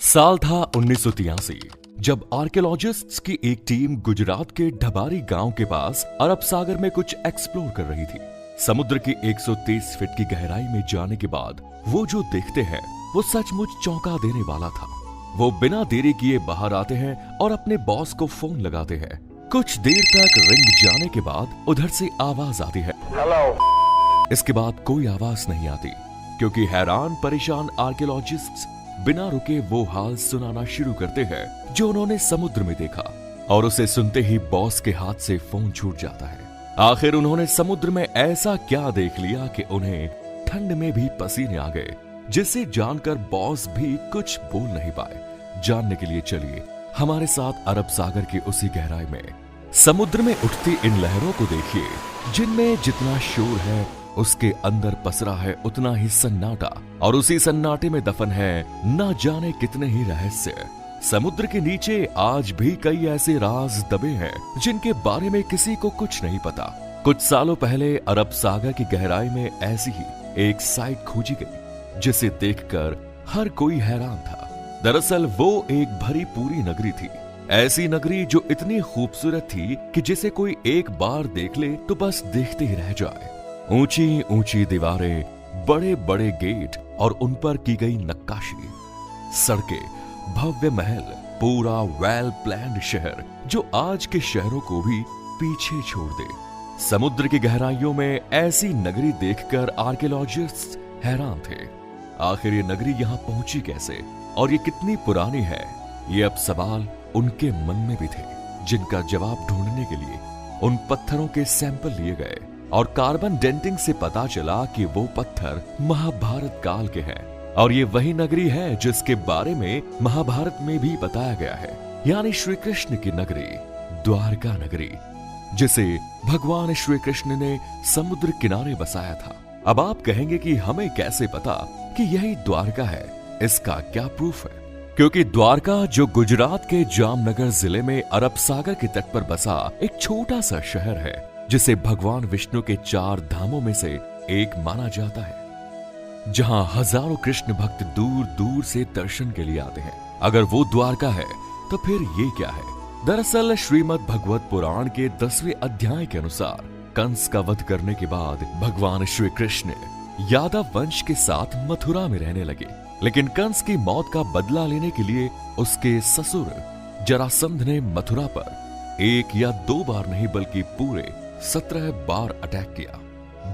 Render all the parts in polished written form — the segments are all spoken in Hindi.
साल था 1983 जब आर्कियोलॉजिस्ट्स की एक टीम गुजरात के ढबारी गांव के पास अरब सागर में कुछ एक्सप्लोर कर रही थी। समुद्र की 130 फीट की गहराई में जाने के बाद वो जो देखते हैं वो सचमुच चौंका देने वाला था। वो बिना देरी किए बाहर आते हैं और अपने बॉस को फोन लगाते हैं। कुछ देर तक रिंग जाने के बाद उधर से आवाज आती है, हेलो। इसके बाद कोई आवाज नहीं आती क्योंकि हैरान परेशान आर्कियोलॉजिस्ट्स बिना रुके वो हाल सुनाना शुरू करते हैं जो उन्होंने समुद्र में देखा, और उसे सुनते ही बॉस के हाथ से फोन छूट जाता है। आखिर उन्होंने समुद्र में ऐसा क्या देख लिया कि उन्हें ठंड में भी पसीने आ गए, जिसे जानकर बॉस भी कुछ बोल नहीं पाए। जानने के लिए चलिए हमारे साथ अरब सागर की उसी गहराई में समुद्र में उठती इन लहरों को देखिए, जिनमें जितना शोर है उसके अंदर पसरा है उतना ही सन्नाटा, और उसी सन्नाटे में दफन है न जाने कितने ही रहस्य। समुद्र के नीचे आज भी कई ऐसे राज दबे हैं जिनके बारे में किसी को कुछ नहीं पता। कुछ सालों पहले अरब सागर की गहराई में ऐसी ही एक साइट खोजी गई जिसे देखकर हर कोई हैरान था। दरअसल वो एक भरी पूरी नगरी थी, ऐसी नगरी जो इतनी खूबसूरत थी कि जिसे कोई एक बार देख ले तो बस देखते ही रह जाए। ऊंची ऊंची दीवारें, बड़े बड़े गेट और उन पर की गई नक्काशी, सड़कें, भव्य महल, पूरा वेल प्लान्ड शहर जो आज के शहरों को भी पीछे छोड़ दे। समुद्र की गहराइयों में ऐसी नगरी देखकर आर्कियोलॉजिस्ट्स हैरान थे। आखिर ये नगरी यहाँ पहुंची कैसे और ये कितनी पुरानी है, ये अब सवाल उनके मन में भी थे, जिनका जवाब ढूंढने के लिए उन पत्थरों के सैंपल लिए गए और कार्बन डेंटिंग से पता चला कि वो पत्थर महाभारत काल के हैं, और ये वही नगरी है जिसके बारे में महाभारत में भी बताया गया है, यानी श्री कृष्ण की नगरी, द्वारका नगरी, जिसे भगवान श्री कृष्ण ने समुद्र किनारे बसाया था। अब आप कहेंगे कि हमें कैसे पता कि यही द्वारका है, इसका क्या प्रूफ है? क्योंकि द्वारका जो गुजरात के जामनगर जिले में अरब सागर के तट पर बसा एक छोटा सा शहर है, जिसे भगवान विष्णु के 4 धामों में से एक माना जाता है, जहां हजारों कृष्ण भक्त दूर दूर से दर्शन के लिए आते हैं। अगर वो द्वारका है तो फिर ये क्या है? दरअसल श्रीमद् भगवत पुराण के 10वें अध्याय के अनुसार कंस का वध करने के बाद भगवान श्री कृष्ण यादव वंश के साथ मथुरा में रहने लगे, लेकिन कंस की मौत का बदला लेने के लिए उसके ससुर जरासंध ने मथुरा पर 1 या 2 बार नहीं बल्कि पूरे 17 बार अटैक किया।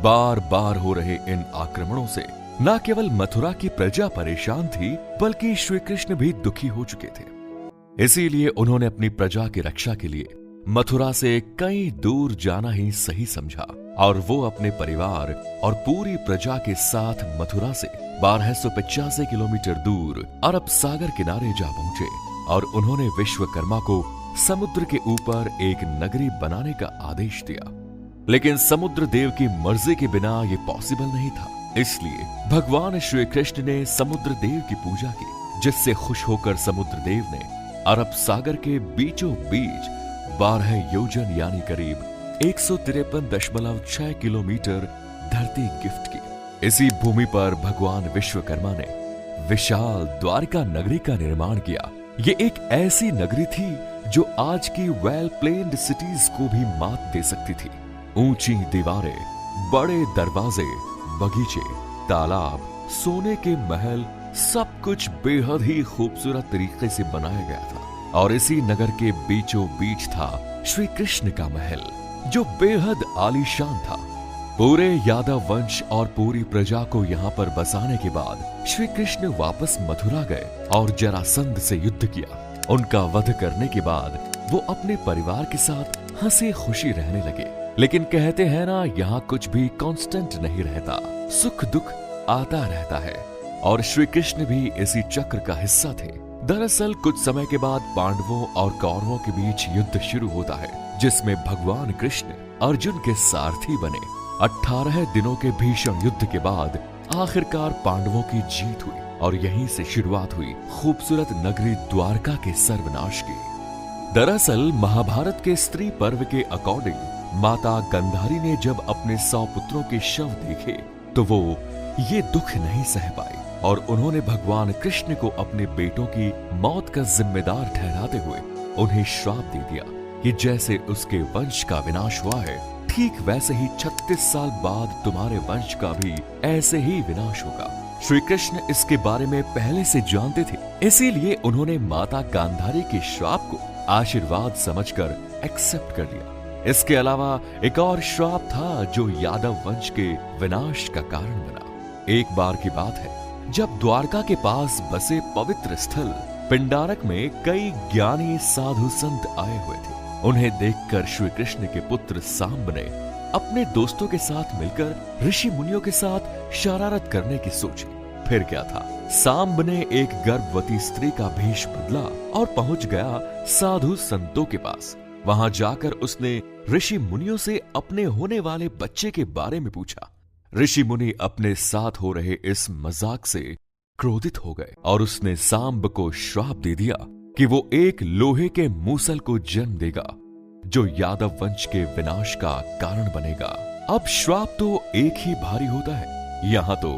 बार बार हो रहे इन आक्रमणों से न केवल मथुरा की प्रजा परेशान थी बल्कि श्री कृष्ण भी दुखी हो चुके थे। इसीलिए उन्होंने अपनी प्रजा की रक्षा के लिए मथुरा से कहीं दूर जाना ही सही समझा, और वो अपने परिवार और पूरी प्रजा के साथ मथुरा से 1285 किलोमीटर दूर अरब सागर किनारे जा पहुंचे, और उन्होंने विश्वकर्मा को समुद्र के ऊपर एक नगरी बनाने का आदेश दिया। लेकिन समुद्र देव की मर्जी के बिना ये पॉसिबल नहीं था, इसलिए भगवान श्री कृष्ण ने समुद्र देव की पूजा की, जिससे खुश होकर समुद्र देव ने अरब सागर के बीचों बीच 12 योजन यानी करीब 153.6 किलोमीटर धरती गिफ्ट की। इसी भूमि पर भगवान विश्वकर्मा ने विशाल द्वारका नगरी का निर्माण किया। ये एक ऐसी नगरी थी जो आज की वेल प्लेन्ड सिटीज को भी मात दे सकती थी। ऊंची दीवारें, बड़े दरवाजे, बगीचे, तालाब, सोने के महल, सब कुछ बेहद ही खूबसूरत तरीके से बनाया गया था। और इसी नगर के बीचों बीच था श्री कृष्ण का महल, जो बेहद आलीशान था। पूरे यादव वंश और पूरी प्रजा को यहाँ पर बसाने के बाद श्री कृष्ण वापस मथुरा गए और जरासंध से युद्ध किया। उनका वध करने के बाद वो अपने परिवार के साथ हंसी खुशी रहने लगे। लेकिन कहते हैं ना, यहाँ कुछ भी कांस्टेंट नहीं रहता, सुख दुख आता रहता है, और श्री कृष्ण भी इसी चक्र का हिस्सा थे। दरअसल कुछ समय के बाद पांडवों और कौरवों के बीच युद्ध शुरू होता है, जिसमें भगवान कृष्ण अर्जुन के सारथी बने। 18 दिनों के भीषण युद्ध के बाद आखिरकार पांडवों की जीत हुई, और यहीं से शुरुआत हुई खूबसूरत नगरी द्वारका के सर्वनाश की। दरअसल महाभारत के स्त्री पर्व के अकॉर्डिंग माता गंधारी ने जब अपने 100 पुत्रों के शव देखे तो वो ये दुख नहीं सह पाई और उन्होंने भगवान कृष्ण को अपने बेटों की मौत का जिम्मेदार ठहराते हुए उन्हें श्राप दे दिया कि जैसे उसके वंश का विनाश हुआ है, ठीक वैसे ही 36 साल बाद तुम्हारे वंश का भी ऐसे ही विनाश होगा। श्री कृष्ण इसके बारे में पहले से जानते थे, इसीलिए उन्होंने माता गांधारी के श्राप को आशीर्वाद समझकर एक्सेप्ट कर लिया। इसके अलावा एक और श्राप था जो यादव वंश के विनाश का कारण बना। एक बार की बात है जब द्वारका के पास बसे पवित्र स्थल पिंडारक में कई ज्ञानी साधु संत आए हुए थे। उन्हें देखकर श्री कृष्ण के पुत्र सांब ने अपने दोस्तों के साथ मिलकर ऋषि मुनियों के साथ शरारत करने की सोची। फिर क्या था, सांब ने एक गर्भवती स्त्री का भेष बदला और पहुंच गया साधु संतों के पास। वहां जाकर उसने ऋषि मुनियों से अपने होने वाले बच्चे के बारे में पूछा। ऋषि मुनि अपने साथ हो रहे इस मजाक से क्रोधित हो गए और उसने सांब को श्राप दे दिया कि वो एक लोहे के मूसल को जन्म देगा जो यादव वंश के विनाश का कारण बनेगा। अब श्राप तो एक ही भारी होता है, यहाँ तो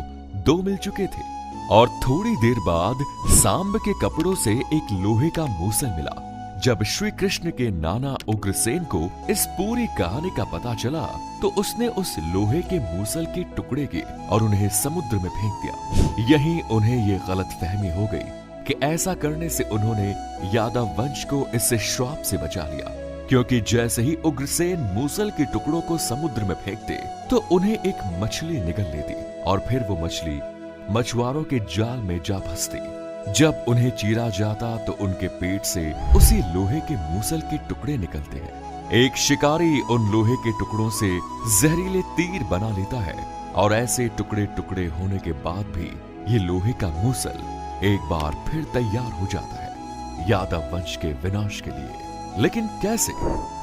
2 मिल चुके थे। और थोड़ी देर बाद सांब के कपड़ों से एक लोहे का मूसल मिला। जब श्री कृष्ण के नाना उग्रसेन को इस पूरी कहानी का पता चला तो उसने उस लोहे के मूसल के टुकड़े किए और उन्हें समुद्र में फेंक दिया। यहीं उन्हें ये गलतफहमी हो गई कि ऐसा करने से उन्होंने यादव वंश को इस श्राप से बचा लिया, क्योंकि जैसे ही उग्रसेन मूसल के टुकड़ों को समुद्र में फेंकते तो उन्हें एक मछली निगल लेती और फिर वो मछली मछुआरों के जाल में जा फंसती। जब उन्हें चीरा जाता तो उनके पेट से उसी लोहे के मूसल के टुकड़े निकलते हैं। एक शिकारी उन लोहे के टुकड़ों से जहरीले तीर बना लेता है और ऐसे टुकड़े टुकड़े होने के बाद भी ये लोहे का मूसल एक बार फिर तैयार हो जाता है यादव वंश के विनाश के लिए। लेकिन कैसे?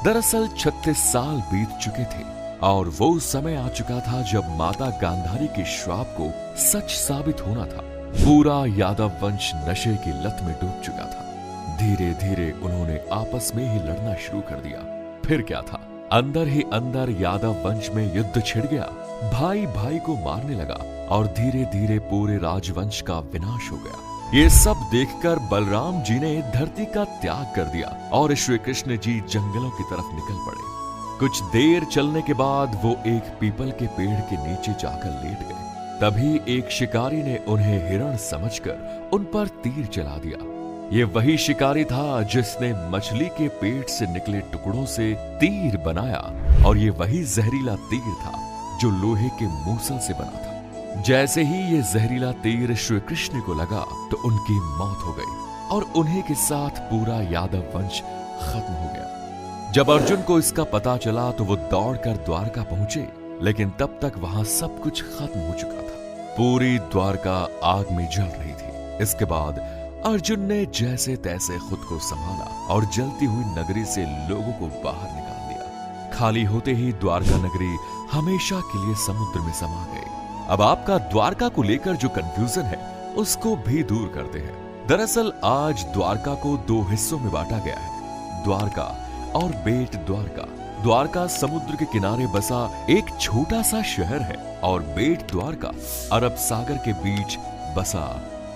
दरअसल 36 साल बीत चुके थे और वो समय आ चुका था जब माता गांधारी के श्राप को सच साबित होना था। पूरा यादव वंश नशे की लत में डूब चुका था। धीरे धीरे उन्होंने आपस में ही लड़ना शुरू कर दिया। फिर क्या था, अंदर ही अंदर यादव वंश में युद्ध छिड़ गया। भाई भाई को मारने लगा और धीरे धीरे पूरे राजवंश का विनाश हो गया। ये सब देखकर बलराम जी ने धरती का त्याग कर दिया और श्री कृष्ण जी जंगलों की तरफ निकल पड़े। कुछ देर चलने के बाद वो एक पीपल के पेड़ के नीचे जाकर लेट गए। तभी एक शिकारी ने उन्हें हिरण समझकर उन पर तीर चला दिया। ये वही शिकारी था जिसने मछली के पेट से निकले टुकड़ों से तीर बनाया और ये वही जहरीला तीर था जो लोहे के मूसल से बना था। जैसे ही ये जहरीला तीर श्री कृष्ण को लगा तो उनकी मौत हो गई और उन्हीं के साथ पूरा यादव वंश खत्म हो गया। जब अर्जुन को इसका पता चला तो वो दौड़कर द्वारका पहुंचे, लेकिन तब तक वहां सब कुछ खत्म हो चुका था। पूरी द्वारका आग में जल रही थी। इसके बाद अर्जुन ने जैसे तैसे खुद को संभाला और जलती हुई नगरी से लोगों को बाहर निकाल दिया। खाली होते ही द्वारका नगरी हमेशा के लिए समुद्र में समा गई। अब आपका द्वारका को लेकर जो कंफ्यूजन है उसको भी दूर करते हैं। दरअसल आज द्वारका को 2 हिस्सों में बांटा गया है, द्वारका और बेट द्वारका। द्वारका समुद्र के किनारे बसा एक छोटा सा शहर है और बेट द्वारका अरब सागर के बीच बसा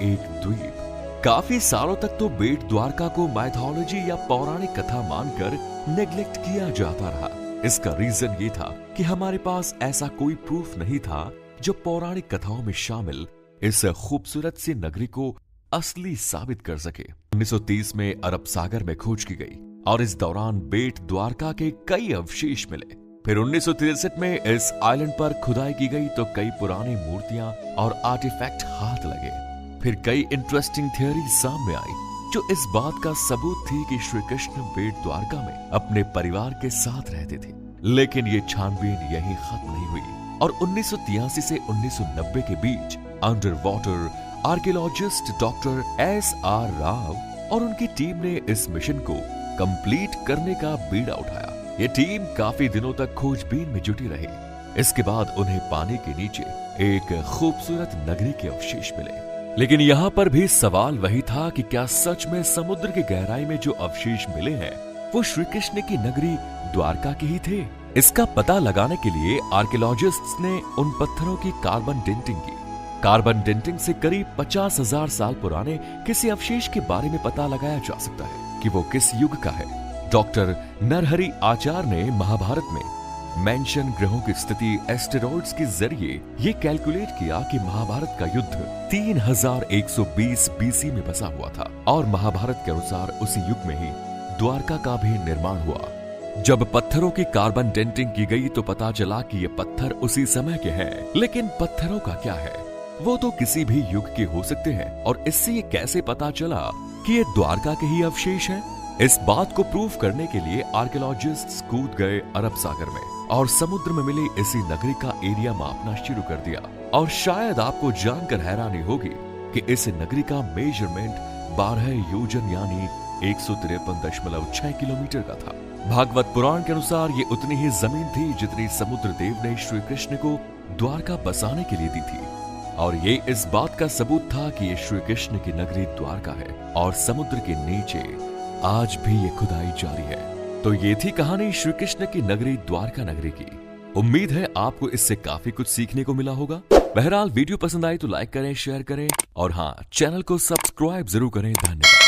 एक द्वीप। काफी सालों तक तो बेट द्वारका को माइथोलॉजी या पौराणिक कथा मानकर नेग्लेक्ट किया जाता रहा। इसका रीजन ये था कि हमारे पास ऐसा कोई प्रूफ नहीं था जो पौराणिक कथाओं में शामिल इस खूबसूरत सी नगरी को असली साबित कर सके। 1930 में अरब सागर में खोज की गई और इस दौरान बेट द्वारका के कई अवशेष मिले। फिर 1963 में इस आइलैंड पर खुदाई की गई तो कई पुरानी मूर्तियां और आर्टिफैक्ट हाथ लगे। फिर कई इंटरेस्टिंग थ्योरी सामने आई जो इस बात का सबूत थी कि श्री कृष्ण बेट द्वारका में अपने परिवार के साथ रहते थे। लेकिन ये छानबीन यही खत्म नहीं हुई और 1983 से 1990 के बीच under water archaeologist doctor S.R. Rao और उनकी टीम ने इस मिशन को कंप्लीट करने का बीड़ा उठाया। ये टीम काफी दिनों तक खोजबीन में जुटी रही। इसके बाद उन्हें पानी के नीचे एक खूबसूरत नगरी के अवशेष मिले। लेकिन यहाँ पर भी सवाल वही था कि क्या सच में समुद्र की गहराई में जो अवशेष मिले हैं वो श्री कृष्ण की नगरी द्वारका के ही थे? इसका पता लगाने के लिए आर्कियोलॉजिस्ट्स ने उन पत्थरों की कार्बन डेंटिंग की। कार्बन डेटिंग से करीब 50,000 साल पुराने किसी अवशेष के बारे में पता लगाया जा सकता है कि वो किस युग का है। डॉक्टर नरहरि आचार्य ने महाभारत में मेंशन ग्रहों की स्थिति एस्टेरॉइड्स के जरिए ये कैलकुलेट किया कि महाभारत का युद्ध 3120 बीसी में बसा हुआ था और महाभारत के अनुसार उसी युग में ही द्वारका का भी निर्माण हुआ। जब पत्थरों की कार्बन डेटिंग की गई तो पता चला कि ये पत्थर उसी समय के हैं, लेकिन पत्थरों का क्या है, वो तो किसी भी युग के हो सकते हैं। और इससे ये कैसे पता चला कि ये द्वारका के ही अवशेष हैं? इस बात को प्रूव करने के लिए आर्कियोलॉजिस्ट्स कूद गए अरब सागर में और समुद्र में मिली इसी नगरी का एरिया मापना शुरू कर दिया। और शायद आपको जानकर हैरानी होगी कि इस नगरी का मेजरमेंट 12 योजन यानी 153.6 किलोमीटर का था। भागवत पुराण के अनुसार ये उतनी ही जमीन थी जितनी समुद्र देव ने श्री कृष्ण को द्वारका बसाने के लिए दी थी। और ये इस बात का सबूत था कि ये श्री कृष्ण की नगरी द्वारका है और समुद्र के नीचे आज भी ये खुदाई जारी है। तो ये थी कहानी श्री कृष्ण की नगरी द्वारका नगरी की। उम्मीद है आपको इससे काफी कुछ सीखने को मिला होगा। बहरहाल वीडियो पसंद आई तो लाइक करें, शेयर करें और हाँ, चैनल को सब्सक्राइब जरूर करें। धन्यवाद।